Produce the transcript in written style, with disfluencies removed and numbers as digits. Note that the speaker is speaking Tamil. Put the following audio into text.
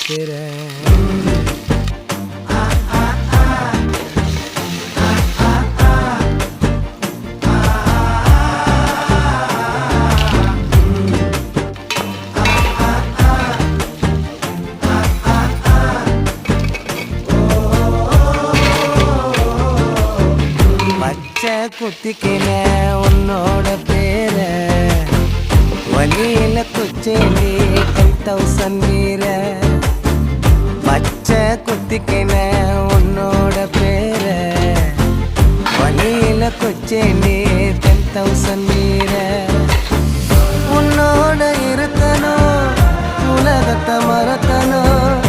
பேசுறேன். பச்சை குத்திக்கின உன்னோட பேர வழியில குச்சேண்டி 10,000 வீர. பச்சை குத்திக்கின உன்னோட பேர வழியில குச்சேண்டி 10,000 வீர. உன்னோட இருக்கணும் உலகத்தை மறக்கணும்